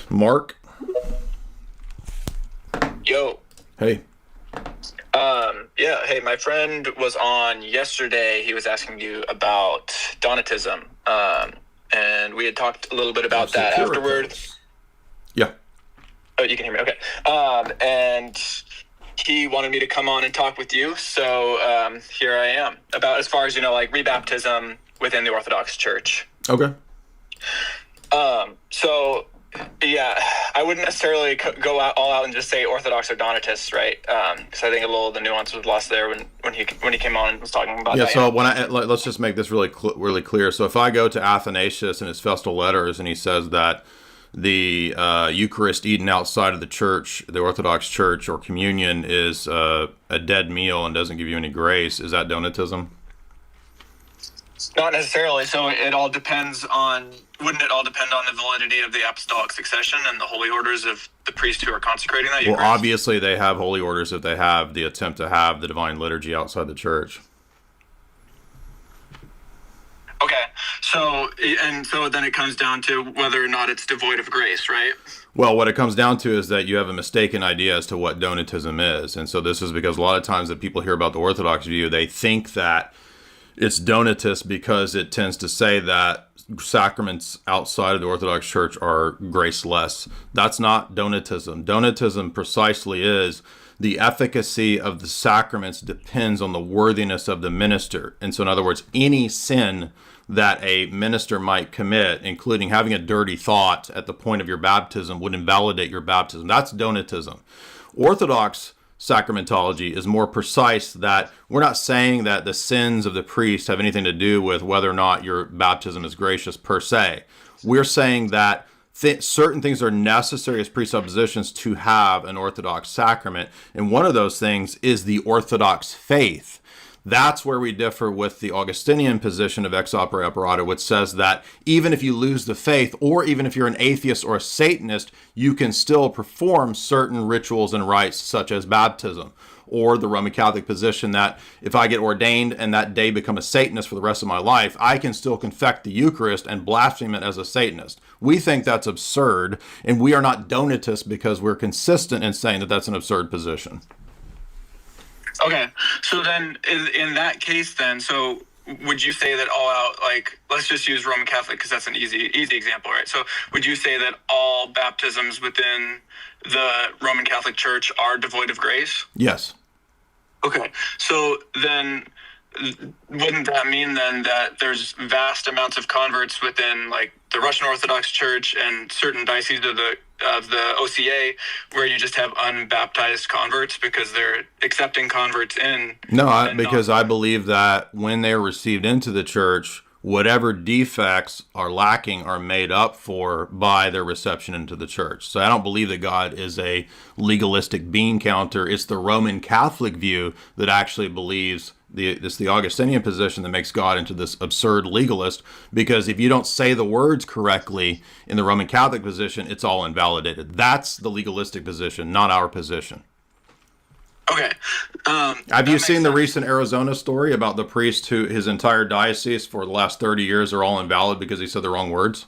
Mark. Yo. Hey. Yeah, hey, my friend was on yesterday. He was asking you about Donatism. And we had talked a little bit about that afterward. Yeah. Oh, you can hear me? Okay. And he wanted me to come on and talk with you. So here I am. About as far as, like rebaptism within the Orthodox Church. Okay. So, yeah, I wouldn't necessarily go all out and just say Orthodox or Donatists, right? Because I think a little of the nuance was lost there when he came on and was talking about that. So let's just make this really clear. So if I go to Athanasius in his Festal Letters and he says that the Eucharist eaten outside of the church, the Orthodox Church or communion, is a dead meal and doesn't give you any grace, is that Donatism? Not necessarily. So wouldn't it all depend on the validity of the apostolic succession and the holy orders of the priests who are consecrating that Eucharist? Well, obviously they have holy orders if they have the attempt to have the divine liturgy outside the church. Okay. So then it comes down to whether or not it's devoid of grace, right? Well, what it comes down to is that you have a mistaken idea as to what Donatism is. And so this is because a lot of times that people hear about the Orthodox view, they think that it's Donatist because it tends to say that sacraments outside of the Orthodox Church are graceless. That's not Donatism. Donatism precisely is the efficacy of the sacraments depends on the worthiness of the minister. And so in other words, any sin that a minister might commit, including having a dirty thought at the point of your baptism, would invalidate your baptism. That's Donatism. Orthodox sacramentology is more precise, that we're not saying that the sins of the priest have anything to do with whether or not your baptism is gracious per se. We're saying that certain things are necessary as presuppositions to have an Orthodox sacrament, and one of those things is the Orthodox faith. That's where we differ with the Augustinian position of ex opere operato, which says that even if you lose the faith, or even if you're an atheist or a Satanist, you can still perform certain rituals and rites such as baptism. Or the Roman Catholic position that if I get ordained and that day become a Satanist for the rest of my life, I can still confect the Eucharist and blaspheme it as a Satanist. We think that's absurd, and we are not Donatists because we're consistent in saying that that's an absurd position. Okay, so then in that case then, so would you say that all out, like, let's just use Roman Catholic because that's an easy example, right? So would you say that all baptisms within the Roman Catholic Church are devoid of grace? Yes. Okay, so then wouldn't that mean then that there's vast amounts of converts within like the Russian Orthodox Church and certain dioceses of the OCA where you just have unbaptized converts because they're accepting converts in? No, because I believe that when they're received into the church, whatever defects are lacking are made up for by their reception into the church. So I don't believe that God is a legalistic bean counter. It's the Roman Catholic view that actually believes it's the Augustinian position that makes God into this absurd legalist, because if you don't say the words correctly in the Roman Catholic position, it's all invalidated. That's the legalistic position, not our position. Okay. Have you seen the recent Arizona story about the priest who his entire diocese for the last 30 years are all invalid because he said the wrong words?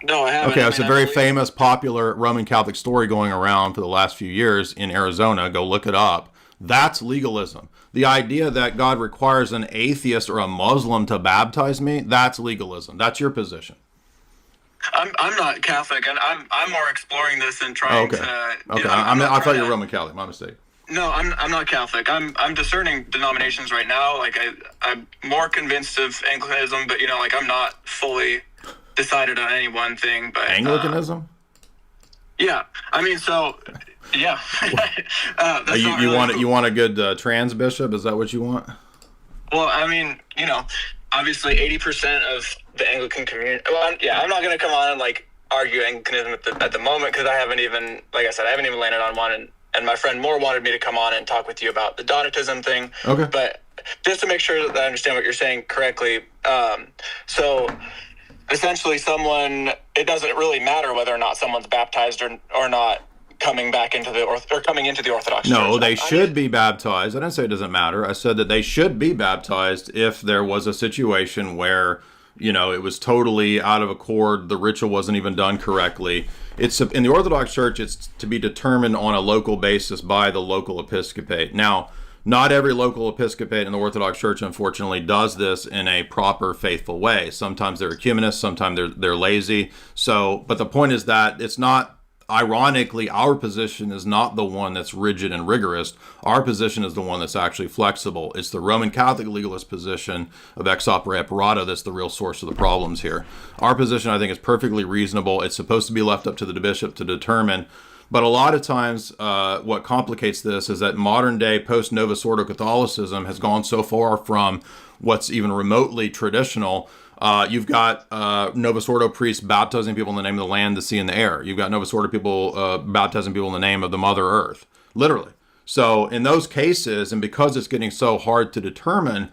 No, I haven't. Okay, it's a very famous, popular Roman Catholic story going around for the last few years in Arizona. Go look it up. That's legalism. The idea that God requires an atheist or a Muslim to baptize me, that's legalism. That's your position. I'm not Catholic, and I'm more exploring this and trying to. Okay, I thought you were Roman Catholic. My mistake. No, I'm not Catholic. I'm discerning denominations right now. Like I'm more convinced of Anglicanism, but like I'm not fully decided on any one thing. But Anglicanism? Yeah, I mean, so yeah. You want a good trans bishop? Is that what you want? Well, I mean, obviously 80% of the Anglican community. Well, I'm not going to come on and like argue Anglicanism at the moment because I haven't even, like I said, I haven't even landed on one. And my friend Moore wanted me to come on and talk with you about the Donatism thing. Okay. But just to make sure that I understand what you're saying correctly, so essentially it doesn't really matter whether or not someone's baptized or not coming back into coming into the Orthodox Church. No, they should be baptized. I didn't say it doesn't matter. I said that they should be baptized if there was a situation where It was totally out of accord. The ritual wasn't even done correctly. It's in the Orthodox Church. It's to be determined on a local basis by the local episcopate. Now, not every local episcopate in the Orthodox Church, unfortunately, does this in a proper, faithful way. Sometimes they're ecumenists, sometimes they're lazy. But the point is that it's not. Ironically, our position is not the one that's rigid and rigorous. Our position is the one that's actually flexible. It's the Roman Catholic legalist position of ex opere operato that's the real source of the problems here. Our position, I think, is perfectly reasonable. It's supposed to be left up to the bishop to determine. But a lot of times, what complicates this is that modern day post Novus Ordo Catholicism has gone so far from what's even remotely traditional. You've got Novus Ordo priests baptizing people in the name of the land, the sea, and the air. You've got Novus Ordo people baptizing people in the name of the Mother Earth, literally. So in those cases, and because it's getting so hard to determine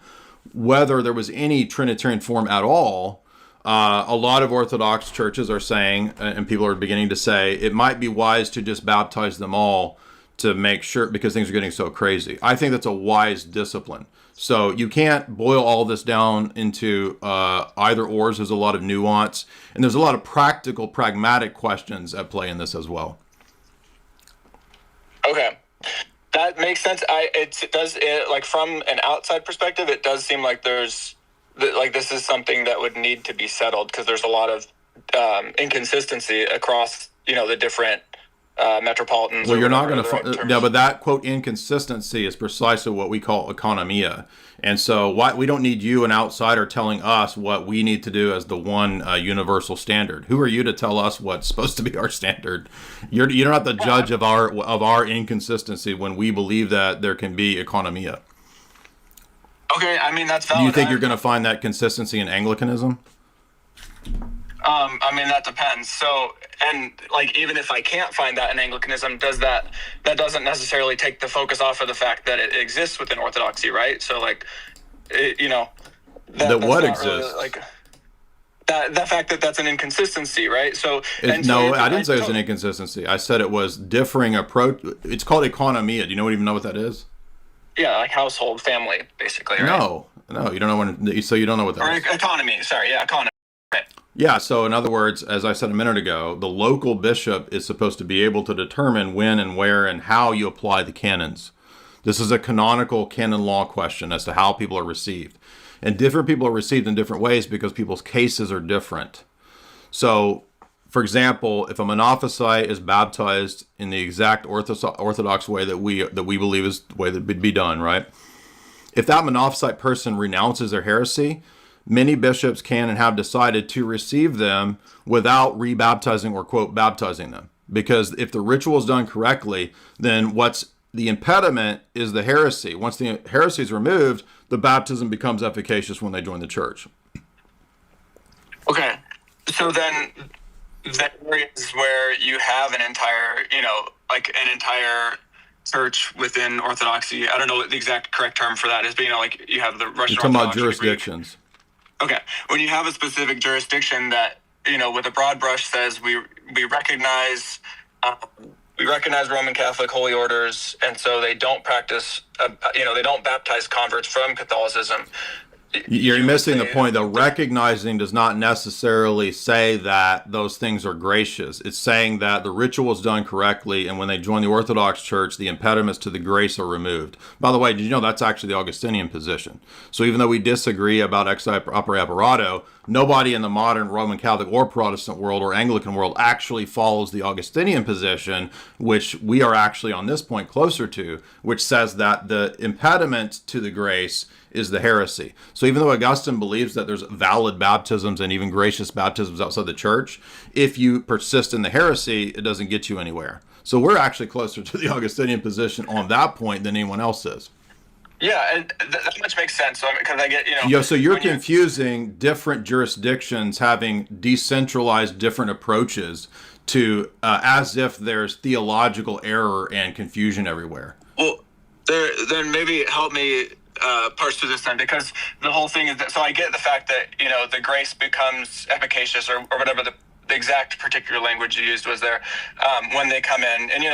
whether there was any Trinitarian form at all, a lot of Orthodox churches are saying, and people are beginning to say, it might be wise to just baptize them all to make sure, because things are getting so crazy. I think that's a wise discipline. So you can't boil all this down into either ors. There's a lot of nuance, and there's a lot of practical, pragmatic questions at play in this as well. Okay, that makes sense. Like from an outside perspective, it does seem like this is something that would need to be settled, because there's a lot of inconsistency across the different metropolitans. Well, you're not going to but that quote inconsistency is precisely what we call economia. And so we don't need you, an outsider, telling us what we need to do as the one universal standard. Who are you to tell us what's supposed to be our standard? You're not the judge of our inconsistency when we believe that there can be economia. Okay, I mean, that's valid. Do you think you're going to find that consistency in Anglicanism? I mean, that depends. So, and like, even if I can't find that in Anglicanism, that doesn't necessarily take the focus off of the fact that it exists within Orthodoxy, right? So, like, that what exists? Really, like, the fact that that's an inconsistency, right? So, I didn't say it was an inconsistency. I said it was differing approach. It's called economia. Do you even know what that is? Yeah, like household, family, basically, right? No, you don't know so you don't know what that is. Or economy, sorry, yeah, economy. Right. Yeah, so in other words, as I said a minute ago, the local bishop is supposed to be able to determine when and where and how you apply the canons. This is a canonical canon law question as to how people are received. And different people are received in different ways because people's cases are different. So, for example, if a monophysite is baptized in the exact orthodox way that we believe is the way that would be done, right? If that monophysite person renounces their heresy, many bishops can and have decided to receive them without rebaptizing or, quote, baptizing them. Because if the ritual is done correctly, then what's the impediment is the heresy. Once the heresy is removed, the baptism becomes efficacious when they join the church. Okay. So then that is where you have an entire, an entire church within Orthodoxy. I don't know what the exact correct term for that is, but, you have the Russian Orthodox. You're talking about jurisdictions. Okay. When you have a specific jurisdiction that, with a broad brush says we recognize Roman Catholic holy orders, and so they don't practice, they don't baptize converts from Catholicism. You're missing the point, though. Recognizing does not necessarily say that those things are gracious. It's saying that the ritual is done correctly, and when they join the Orthodox Church, the impediments to the grace are removed. By the way, did you know that's actually the Augustinian position? So even though we disagree about ex opere operato, nobody in the modern Roman Catholic or Protestant world or Anglican world actually follows the Augustinian position, which we are actually on this point closer to, which says that the impediment to the grace is the heresy. So even though Augustine believes that there's valid baptisms and even gracious baptisms outside the church, if you persist in the heresy, it doesn't get you anywhere. So we're actually closer to the Augustinian position on that point than anyone else is. Yeah, and that much makes sense. So because I get, so you're confusing different jurisdictions having decentralized different approaches to as if there's theological error and confusion everywhere. Well, then maybe help me parse through this then, because the whole thing is that, so I get the fact that, the grace becomes efficacious or whatever the exact particular language you used was there, when they come in, and,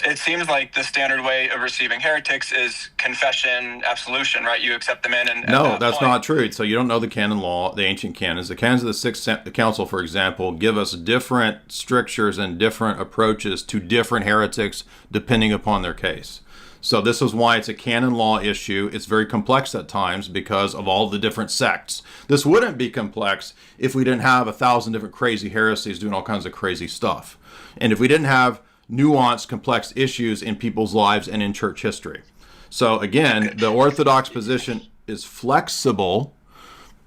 it seems like the standard way of receiving heretics is confession, absolution, right? You accept them in, and no, that's not true. So you don't know the canon law, the ancient canons. The canons of the Sixth Council, for example, give us different strictures and different approaches to different heretics depending upon their case. So this is why it's a canon law issue. It's very complex at times because of all the different sects. This wouldn't be complex if we didn't have 1,000 different crazy heresies doing all kinds of crazy stuff. And if we didn't have nuanced, complex issues in people's lives and in church history. So again, the Orthodox position is flexible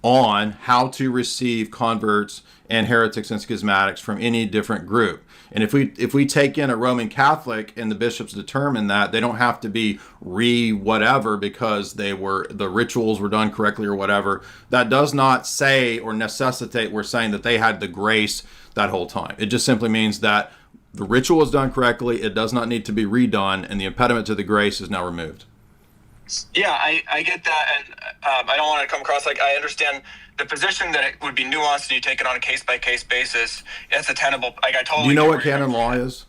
on how to receive converts and heretics and schismatics from any different group. And if we take in a Roman Catholic and the bishops determine that they don't have to be whatever because the rituals were done correctly or whatever, that does not say or necessitate we're saying that they had the grace that whole time. It just simply means that the ritual is done correctly, it does not need to be redone, and the impediment to the grace is now removed. Yeah, I get that, and I don't want to come across like I understand the position that it would be nuanced and you take it on a case-by-case basis. It's a tenable. Like I totally. Do you know what canon law is?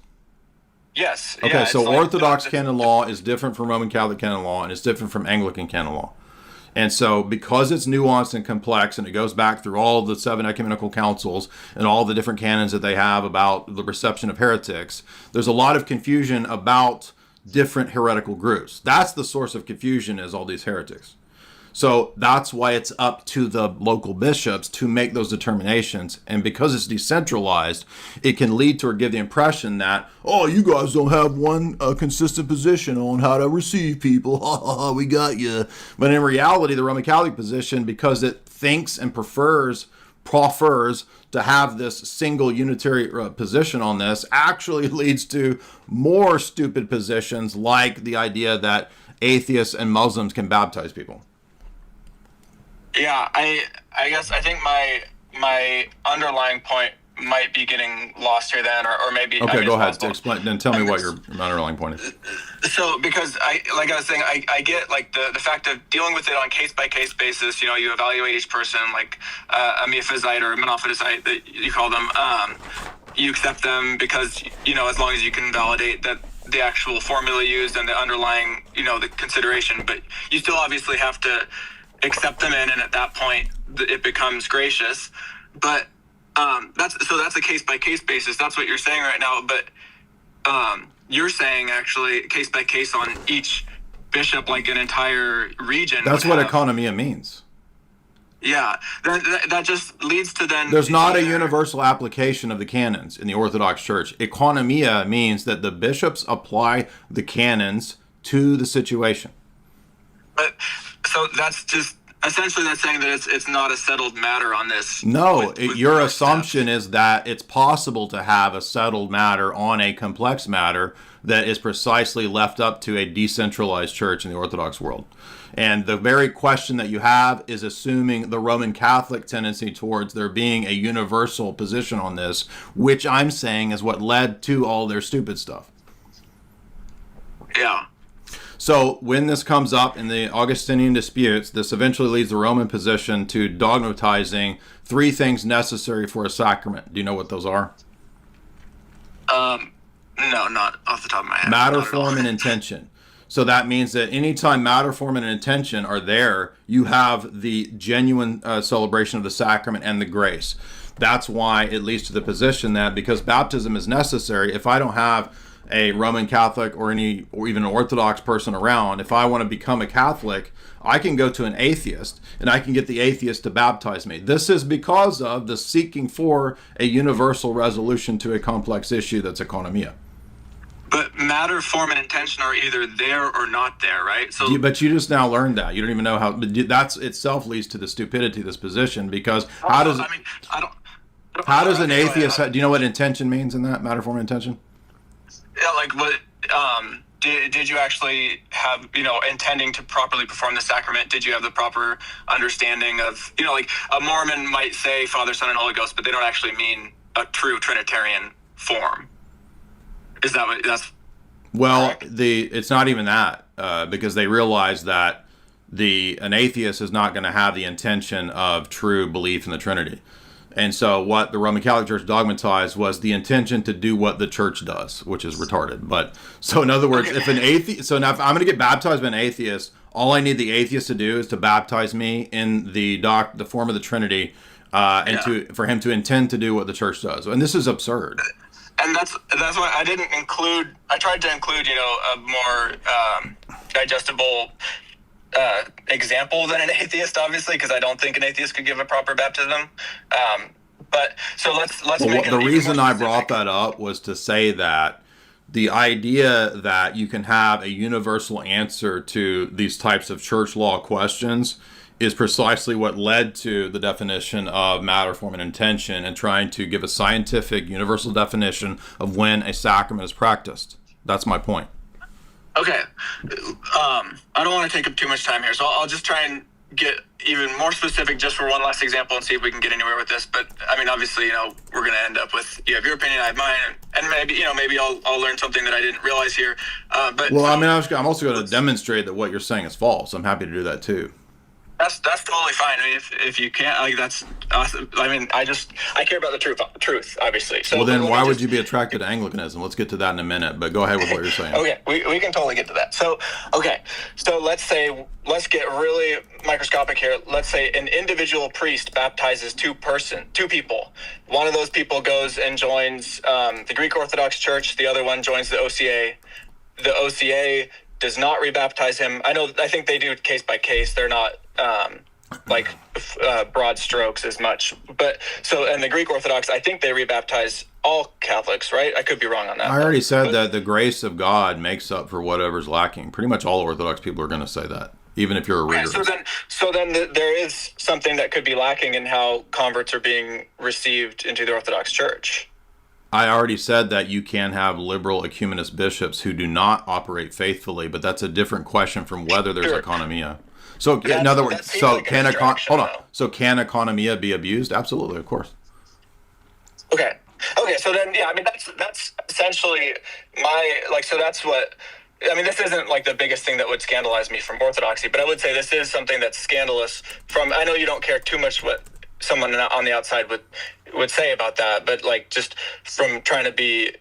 Yes. Okay, yeah, so Orthodox canon law is different from Roman Catholic canon law, and it's different from Anglican canon law. And so because it's nuanced and complex, and it goes back through all the 7 ecumenical councils and all the different canons that they have about the reception of heretics, there's a lot of confusion about different heretical groups. That's the source of confusion, is all these heretics. So that's why it's up to the local bishops to make those determinations. And because it's decentralized, it can lead to or give the impression that, oh, you guys don't have one consistent position on how to receive people. We got you. But in reality, the Roman Catholic position, because it thinks and prefers to have this single unitary position on this, actually leads to more stupid positions, like the idea that atheists and Muslims can baptize people. Yeah, I guess I think my underlying point might be getting lost here then, or maybe. Okay, go ahead. Explain. Then tell me what your underlying point is. So, because I was saying, I get like the fact of dealing with it on case by case basis. You know, you evaluate each person like a Miaphysite or a Monophysite that you call them. You accept them because, you know, as long as you can validate that the actual formula used and the underlying, you know, the consideration, but you still obviously have to accept them in, and at that point it becomes gracious. But that's a case by case basis. That's what you're saying right now. But you're saying actually case by case on each bishop, like an entire region. That's what economia means. Yeah, that just leads to then. There's not a universal application of the canons in the Orthodox Church. Economia means that the bishops apply the canons to the situation. But so that's just essentially that's saying that it's not a settled matter on this. No, your assumption is that it's possible to have a settled matter on a complex matter that is precisely left up to a decentralized church in the Orthodox world. And the very question that you have is assuming the Roman Catholic tendency towards there being a universal position on this, which I'm saying is what led to all their stupid stuff. Yeah. So when this comes up in the Augustinian disputes, this eventually leads the Roman position to dogmatizing 3 things necessary for a sacrament. Do you know what those are? No, not off the top of my head. Matter, form, and intention. So that means that anytime matter, form, and intention are there, you have the genuine celebration of the sacrament and the grace. That's why it leads to the position that because baptism is necessary, if I don't have a Roman Catholic or even an Orthodox person around, if I want to become a Catholic, I can go to an atheist and I can get the atheist to baptize me. This is because of the seeking for a universal resolution to a complex issue that's economia. But matter, form, and intention are either there or not there, right? So, but you just now learned that. You don't even know how. That's itself leads to the stupidity of this position because how does an atheist? Do you know what intention means in that matter, form, and intention? Yeah, like what? Did you actually have, you know, intending to properly perform the sacrament? Did you have the proper understanding of, you know, like a Mormon might say Father, Son, and Holy Ghost, but they don't actually mean a true Trinitarian form. Is that what that's? Well, correct? It's not even that because they realize that an atheist is not going to have the intention of true belief in the Trinity. And so what the Roman Catholic Church dogmatized was the intention to do what the church does, which is retarded. But so in other words, if an atheist, so now if I'm going to get baptized by an atheist, all I need the atheist to do is to baptize me in the form of the Trinity, for him to intend to do what the church does. And this is absurd. And that's why I didn't include. I tried to include, a more digestible example than an atheist, obviously, because I don't think an atheist could give a proper baptism. But so let's make it. The reason I brought that up was to say that the idea that you can have a universal answer to these types of church law questions is precisely what led to the definition of matter, form, and intention, and trying to give a scientific universal definition of when a sacrament is practiced. That's my point. Okay. I don't want to take up too much time here, so I'll just try and get even more specific just for one last example and see if we can get anywhere with this. But I mean, obviously, we're going to end up with, you have your opinion, I have mine, and maybe I'll learn something that I didn't realize here. But well, I mean, I'm also going to demonstrate that what you're saying is false. I'm happy to do that too. That's totally fine. I mean, if you can't, that's awesome. I mean, I care about the truth, obviously. So well, then why would you be attracted to Anglicanism? Let's get to that in a minute, but go ahead with what you're saying. Okay, we can totally get to that. So let's get really microscopic here. Let's say an individual priest baptizes two people. One of those people goes and joins the Greek Orthodox Church. The other one joins the OCA. The OCA does not rebaptize him. I think they do case by case. They're not broad strokes as much. But and the Greek Orthodox, I think they rebaptize all Catholics, right? I could be wrong on that. I already said that the grace of God makes up for whatever's lacking. Pretty much all Orthodox people are going to say that, even if you're a reader. So then there is something that could be lacking in how converts are being received into the Orthodox Church. I already said that you can have liberal ecumenist bishops who do not operate faithfully, but that's a different question from whether there's economia. So in other words, can economia be abused? Absolutely, of course. Okay. So then, I mean, that's essentially that's what. I mean, this isn't like the biggest thing that would scandalize me from Orthodoxy, but I would say this is something that's scandalous from. I know you don't care too much what someone on the outside would say about that, but just from trying to be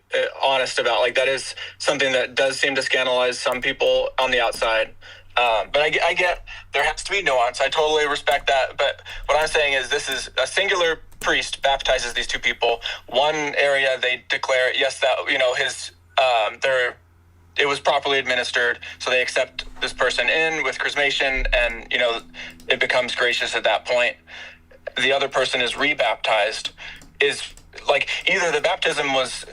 honest about that is something that does seem to scandalize some people on the outside. But I get there has to be nuance. I totally respect that. But what I'm saying is this is a singular priest baptizes these two people. One area they declare, yes, that, his, it was properly administered. So they accept this person in with chrismation and, it becomes gracious at that point. The other person is rebaptized, is either the baptism was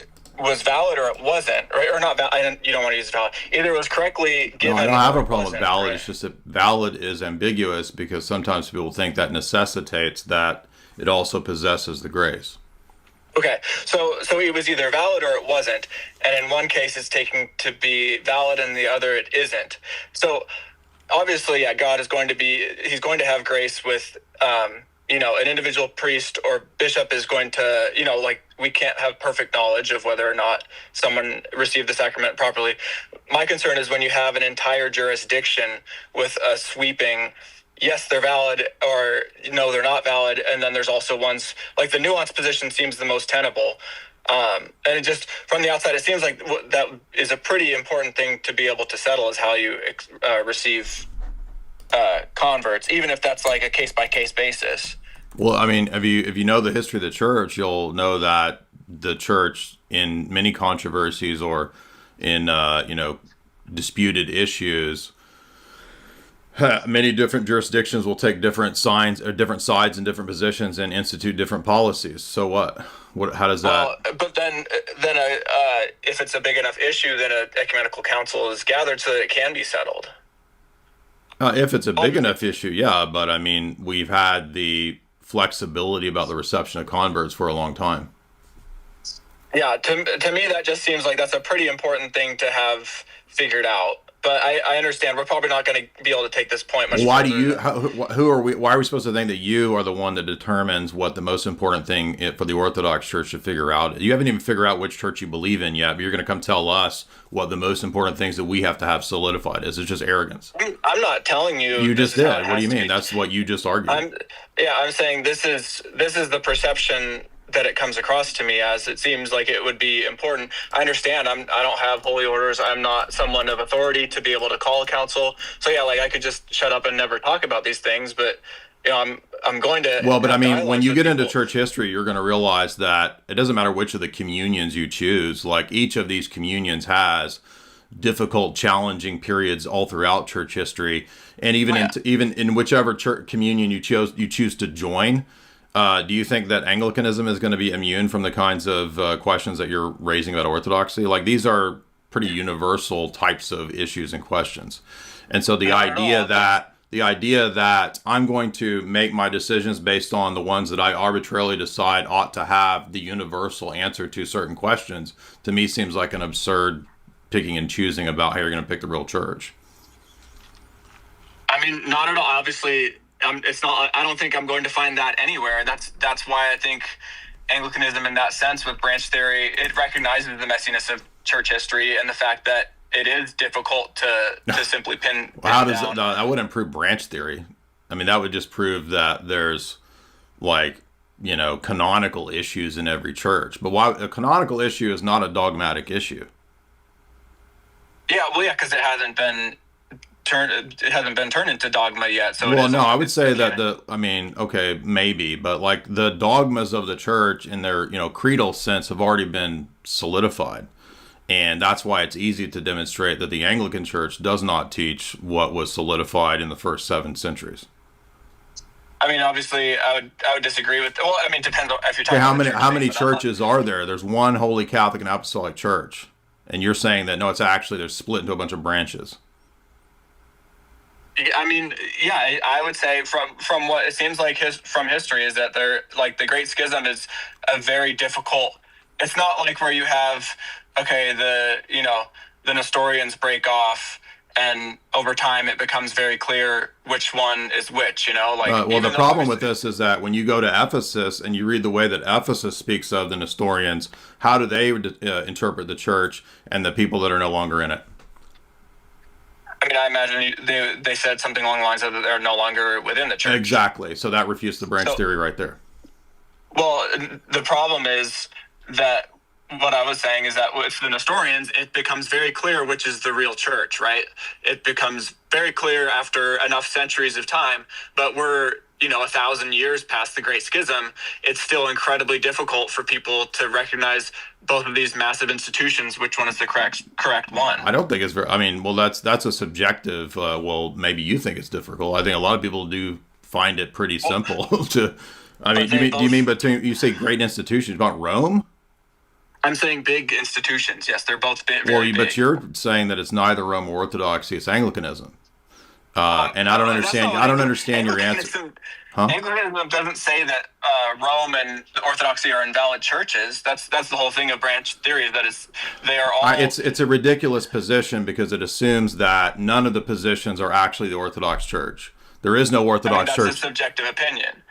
valid or it wasn't, right? Or not valid. You don't want to use valid. Either it was correctly given. No, I don't have a problem with valid. Right? It's just that valid is ambiguous because sometimes people think that necessitates that it also possesses the grace. Okay, so it was either valid or it wasn't, and in one case it's taken to be valid, and the other it isn't. So obviously, God is he's going to have grace with. An individual priest or bishop is going to, we can't have perfect knowledge of whether or not someone received the sacrament properly. My concern is when you have an entire jurisdiction with a sweeping, yes, they're valid, or no, they're not valid. And then there's also ones, the nuanced position seems the most tenable. And it just, from the outside, it seems like that is a pretty important thing to be able to settle is how you receive converts, even if that's a case-by-case basis. Well, I mean, if you know the history of the church, you'll know that the church, in many controversies or in disputed issues, many different jurisdictions will take different sides and different positions and institute different policies. So what? How does that? But then if it's a big enough issue, then an ecumenical council is gathered so that it can be settled. If it's a big enough issue, yeah. But I mean, we've had the flexibility about the reception of converts for a long time. Yeah, to me, that just seems like that's a pretty important thing to have figured out. But I understand we're probably not going to be able to take this point much Why further. do you? Who are we? Why are we supposed to think that you are the one that determines what the most important thing for the Orthodox Church to figure out? You haven't even figured out which church you believe in yet, but you're going to come tell us what the most important things that we have to have solidified is. It's just arrogance. I'm not telling you. You just did. What do you mean? That's what you just argued. I'm saying this is the perception that it comes across to me as. It seems like it would be important. I understand. I don't have holy orders. I'm not someone of authority to be able to call a council. So yeah, like I could just shut up and never talk about these things. But I'm going to. Well, but I mean, when you get into church history, you're going to realize that it doesn't matter which of the communions you choose. Like each of these communions has difficult, challenging periods all throughout church history, and even in whichever church communion you choose to join. Do you think that Anglicanism is going to be immune from the kinds of questions that you're raising about orthodoxy? Like these are pretty universal types of issues and questions. And so the idea that I'm going to make my decisions based on the ones that I arbitrarily decide ought to have the universal answer to certain questions, to me seems like an absurd picking and choosing about how you're going to pick the real church. I mean, not at all. Obviously, it's not. I don't think I'm going to find that anywhere. That's why I think Anglicanism, in that sense, with branch theory, it recognizes the messiness of church history and the fact that it is difficult to simply pin. How does it? That wouldn't prove branch theory. I mean, that would just prove that there's canonical issues in every church. But why a canonical issue is not a dogmatic issue? Yeah, well, because it hasn't been turned into dogma yet. So well, no, I would say that maybe, but like the dogmas of the church in their creedal sense have already been solidified, and that's why it's easy to demonstrate that the Anglican Church does not teach what was solidified in the first 7 centuries. I mean, obviously, I would disagree with. Well, I mean, it depends on if you're talking. How many churches are there? There's one Holy Catholic and Apostolic Church, and you're saying that no, it's actually they're split into a bunch of branches. I mean, yeah, I would say from what it seems like from history is that they're like the Great Schism is a very difficult. It's not like where you have the Nestorians break off and over time it becomes very clear which one is which. Well, the problem with this is that when you go to Ephesus and you read the way that Ephesus speaks of the Nestorians, how do they interpret the church and the people that are no longer in it? I mean, I imagine they said something along the lines of that they're no longer within the church. Exactly. So that refutes the branch theory right there. Well, the problem is that what I was saying is that with the Nestorians, it becomes very clear which is the real church, right? It becomes very clear after enough centuries of time, but we're 1,000 years past the Great Schism. It's still incredibly difficult for people to recognize both of these massive institutions, which one is the correct one. I don't think it's very. I mean, well, that's a subjective. Maybe you think it's difficult. I think a lot of people do find it pretty simple to. I mean, do you mean between you say great institutions about Rome? I'm saying big institutions. Yes, they're both very big. But you're saying that it's neither Rome or Orthodoxy; it's Anglicanism. And I don't understand. I don't understand your answer. Huh? Anglicanism doesn't say that Rome and Orthodoxy are invalid churches. That's the whole thing of branch theory. That is, they are all. It's a ridiculous position because it assumes that none of the positions are actually the Orthodox Church. There is no Orthodox Church. That's a subjective opinion.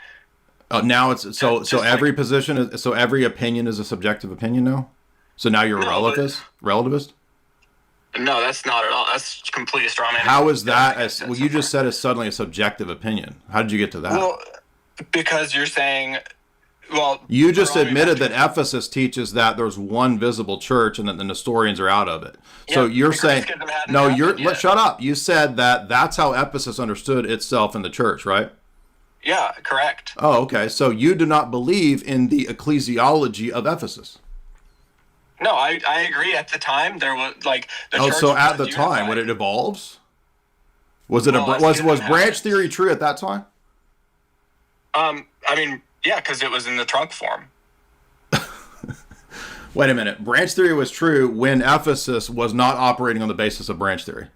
Now it's so every position is so every opinion is a subjective opinion now. So now you're a relativist. No, that's not at all. That's completely straw man. How is that? You just said it's suddenly a subjective opinion. How did you get to that? Well, because you're saying, you just admitted that Ephesus teaches that there's one visible church and that the Nestorians are out of it. Yeah, so you're saying, shut up. You said that that's how Ephesus understood itself in the church, right? Yeah, correct. Oh, okay. So you do not believe in the ecclesiology of Ephesus. No, I agree. At the time, there was so at the time, when it evolves, was branch theory true at that time? I mean, yeah, because it was in the trunk form. Wait a minute. Branch theory was true when Ephesus was not operating on the basis of branch theory.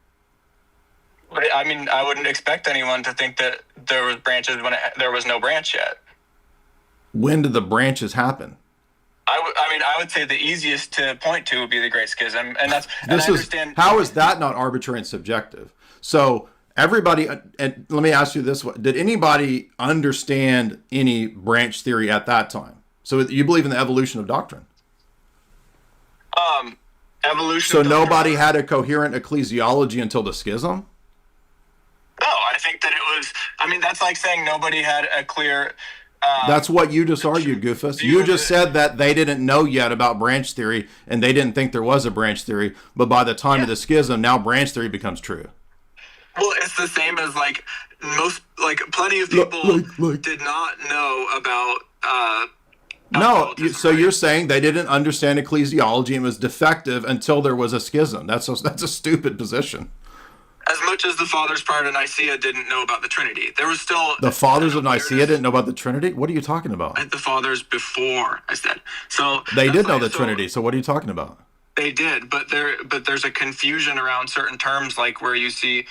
I mean, I wouldn't expect anyone to think that there was branches when there was no branch yet. When did the branches happen? I would say the easiest to point to would be the Great Schism, and that's. How is that not arbitrary and subjective? So everybody, and let me ask you this: did anybody understand any branch theory at that time? So you believe in the evolution of doctrine? Evolution. So nobody had a coherent ecclesiology until the schism? No, I think that it was. I mean, that's like saying nobody had a clear. That's what you just argued, Goofus. You just said that they didn't know yet about branch theory, and they didn't think there was a branch theory. But by the time of the schism, now branch theory becomes true. Well, it's the same as plenty of people did not know about. No, so you're saying they didn't understand ecclesiology and was defective until there was a schism. That's a stupid position. As much as the fathers prior to Nicaea didn't know about the Trinity, there was still... The fathers of Nicaea didn't know about the Trinity? What are you talking about? The fathers before, I said. So they did know the Trinity, so what are you talking about? They did, but there's a confusion around certain terms, like where you see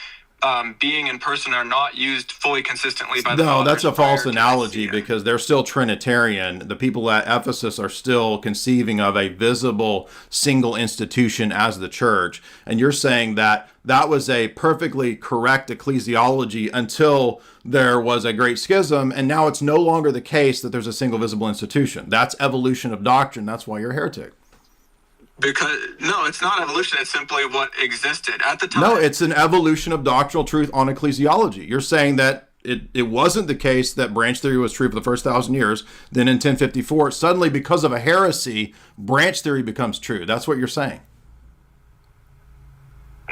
being and person are not used fully consistently by the fathers. No, that's a false analogy because they're still Trinitarian. The people at Ephesus are still conceiving of a visible single institution as the church. And you're saying that was a perfectly correct ecclesiology until there was a great schism. And now it's no longer the case that there's a single visible institution. That's evolution of doctrine. That's why you're a heretic. Because no, it's not evolution. It's simply what existed at the time. No, it's an evolution of doctrinal truth on ecclesiology. You're saying that it wasn't the case that branch theory was true for the first 1,000 years. Then in 1054, suddenly because of a heresy, branch theory becomes true. That's what you're saying.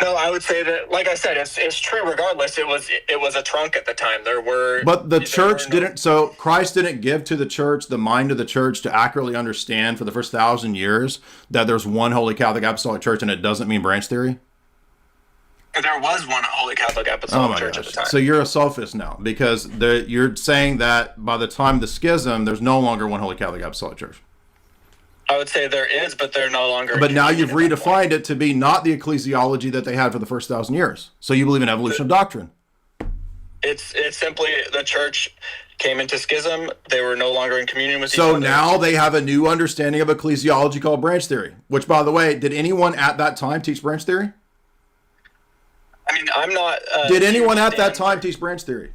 No, I would say that, like I said, it's true regardless. It was a trunk at the time. But the church didn't. So Christ didn't give to the church the mind of the church to accurately understand for the first 1,000 years that there's one Holy Catholic Apostolic Church, and it doesn't mean branch theory. There was one Holy Catholic Apostolic Church at the time. So you're a sophist now because you're saying that by the time of the schism, there's no longer one Holy Catholic Apostolic Church. I would say there is, but they're no longer. But now you've redefined it to be not the ecclesiology that they had for the first 1,000 years. So you believe in evolution of doctrine. It's simply the church came into schism. They were no longer in communion with each other. So now they have a new understanding of ecclesiology called branch theory. Which, by the way, did anyone at that time teach branch theory? I mean, I'm not. Did anyone at that time teach branch theory?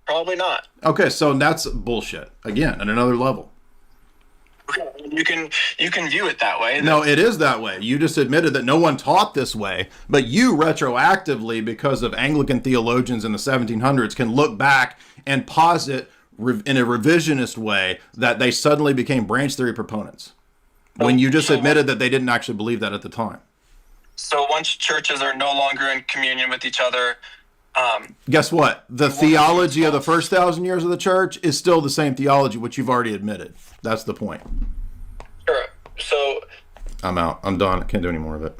Probably not. Okay, so that's bullshit again at another level. You can view it that way. No, it is that way. You just admitted that no one taught this way, but you retroactively, because of Anglican theologians in the 1700s, can look back and posit in a revisionist way that they suddenly became branch theory proponents when you just admitted that they didn't actually believe that at the time. So once churches are no longer in communion with each other, guess what? The theology of the first 1,000 years of the church is still the same theology, which you've already admitted. That's the point. Sure. So I'm out. I'm done. I can't do any more of it.